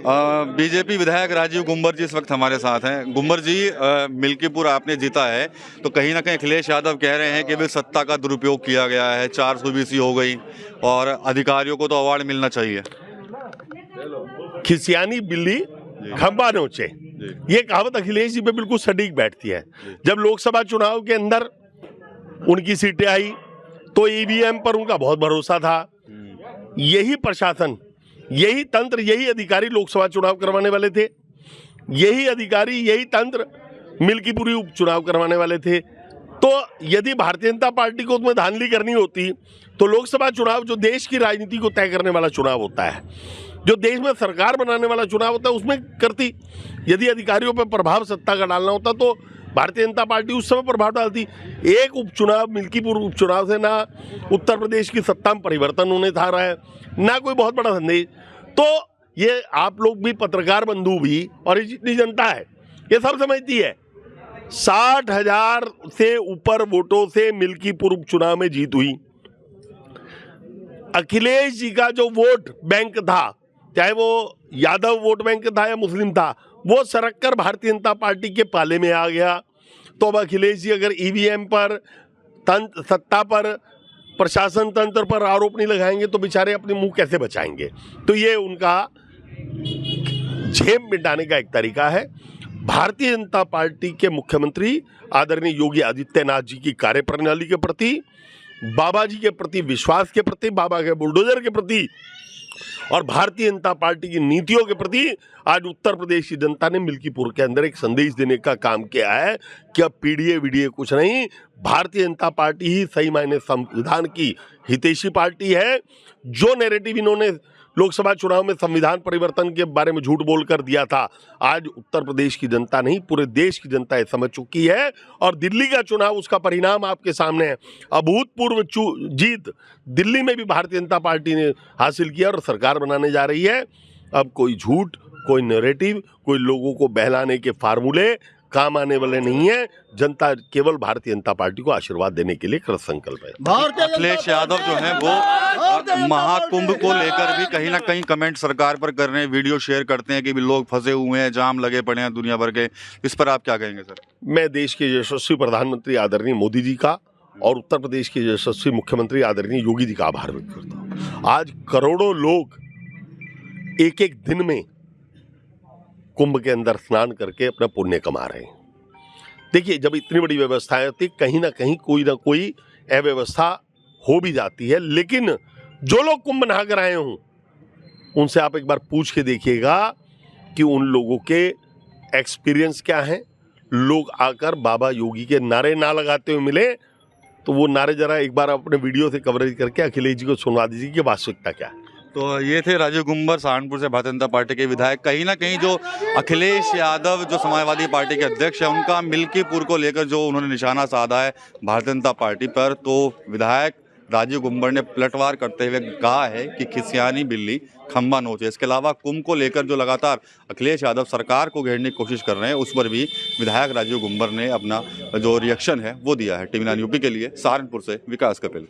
BJP विधायक राजीव गुम्बर जी इस वक्त हमारे साथ हैं। गुम्बर जी, मिल्कीपुर आपने जीता है तो कहीं ना कहीं अखिलेश यादव कह रहे हैं कि भी सत्ता का दुरुपयोग किया गया है, 400 हो गई और अधिकारियों को तो अवार्ड मिलना चाहिए। खिसियानी बिल्ली खंबा नोचे, ये कहावत अखिलेश जी पे बिल्कुल सटीक बैठती है। जब लोकसभा चुनाव के अंदर उनकी सीटें आई तो ईवीएम पर उनका बहुत भरोसा था। यही प्रशासन, यही तंत्र, यही अधिकारी लोकसभा चुनाव करवाने वाले थे, यही अधिकारी, यही तंत्र मिल्कीपुरी उपचुनाव करवाने वाले थे। तो यदि भारतीय जनता पार्टी को उसमें धांधली करनी होती तो लोकसभा चुनाव जो देश की राजनीति को तय करने वाला चुनाव होता है, जो देश में सरकार बनाने वाला चुनाव होता है, उसमें करती। यदि अधिकारियों पर प्रभाव सत्ता का डालना होता तो भारतीय जनता पार्टी उस समय प्रभाव डालती। एक उपचुनाव, मिल्कीपुर उपचुनाव से ना उत्तर प्रदेश की सत्ता में परिवर्तन होने था रहा है, ना कोई बहुत बड़ा संदेश। तो ये आप लोग भी, पत्रकार बंधु भी, और जितनी जनता है ये सब समझती है। 60,000 से ऊपर वोटों से मिल्कीपुर उपचुनाव में जीत हुई। अखिलेश जी का जो वोट बैंक था, चाहे वो यादव वोट बैंक था या मुस्लिम था, वो सरक कर भारतीय जनता पार्टी के पाले में आ गया। तो अब अखिलेश जी अगर ईवीएम पर, सत्ता पर, प्रशासन तंत्र पर आरोप नहीं लगाएंगे तो बेचारे अपने मुंह कैसे बचाएंगे। तो ये उनका झेप मिटाने का एक तरीका है। भारतीय जनता पार्टी के मुख्यमंत्री आदरणीय योगी आदित्यनाथ जी की कार्यप्रणाली के प्रति, बाबा जी के प्रति विश्वास के प्रति, बाबा के बुलडोजर के प्रति और भारतीय जनता पार्टी की नीतियों के प्रति आज उत्तर प्रदेश की जनता ने मिल्कीपुर के अंदर एक संदेश देने का काम किया है कि अब पीडीए वीडीए कुछ नहीं, भारतीय जनता पार्टी ही सही मायने संविधान की हितैषी पार्टी है। जो नैरेटिव इन्होंने लोकसभा चुनाव में संविधान परिवर्तन के बारे में झूठ बोलकर दिया था, आज उत्तर प्रदेश की जनता नहीं, पूरे देश की जनता ये समझ चुकी है। और दिल्ली का चुनाव, उसका परिणाम आपके सामने है। अभूतपूर्व जीत दिल्ली में भी भारतीय जनता पार्टी ने हासिल किया और सरकार बनाने जा रही है। अब कोई झूठ, कोई नैरेटिव, कोई लोगों को बहलाने के फार्मूले काम आने वाले नहीं है। जनता केवल भारतीय जनता पार्टी को आशीर्वाद देने के लिए कृत संकल्प है। अखिलेश यादव जो है वो महाकुंभ को लेकर भी कहीं ना कहीं कमेंट सरकार पर कर रहे हैं, वीडियो शेयर करते हैं कि भी लोग फंसे हुए हैं, जाम लगे पड़े हैं दुनिया भर के। इस पर आप क्या कहेंगे सर? मैं देश के यशस्वी प्रधानमंत्री आदरणीय मोदी जी का और उत्तर प्रदेश के यशस्वी मुख्यमंत्री आदरणीय योगी जी का आभार व्यक्त करता हूँ। आज करोड़ों लोग एक एक दिन में कुंभ के अंदर स्नान करके अपना पुण्य कमा रहे हैं। देखिए, जब इतनी बड़ी व्यवस्थाएं होती, कहीं ना कोई अव्यवस्था हो भी जाती है, लेकिन जो लोग कुंभ नहा कर आए हों उनसे आप एक बार पूछ के देखिएगा कि उन लोगों के एक्सपीरियंस क्या है। लोग आकर बाबा योगी के नारे ना लगाते हुए मिले तो वो नारे जरा एक बार अपने वीडियो से कवरेज करके अखिलेश जी को सुनवा दीजिए कि वास्तविकता क्या है। तो ये थे राजीव गुम्बर, सहारनपुर से भारतीय जनता पार्टी के विधायक। कहीं ना कहीं जो अखिलेश यादव जो समाजवादी पार्टी के अध्यक्ष है, उनका मिल्कीपुर को लेकर जो उन्होंने निशाना साधा है भारतीय जनता पार्टी पर, तो विधायक राजीव गुम्बर ने पलटवार करते हुए कहा है कि खिसियानी बिल्ली खंबा नोचे। इसके अलावा कुंभ को लेकर जो लगातार अखिलेश यादव सरकार को घेरने की कोशिश कर रहे हैं, उस पर भी विधायक राजीव गुम्बर ने अपना जो रिएक्शन है वो दिया है। टीवी 9 यूपी के लिए सहारनपुर से विकास कपिल।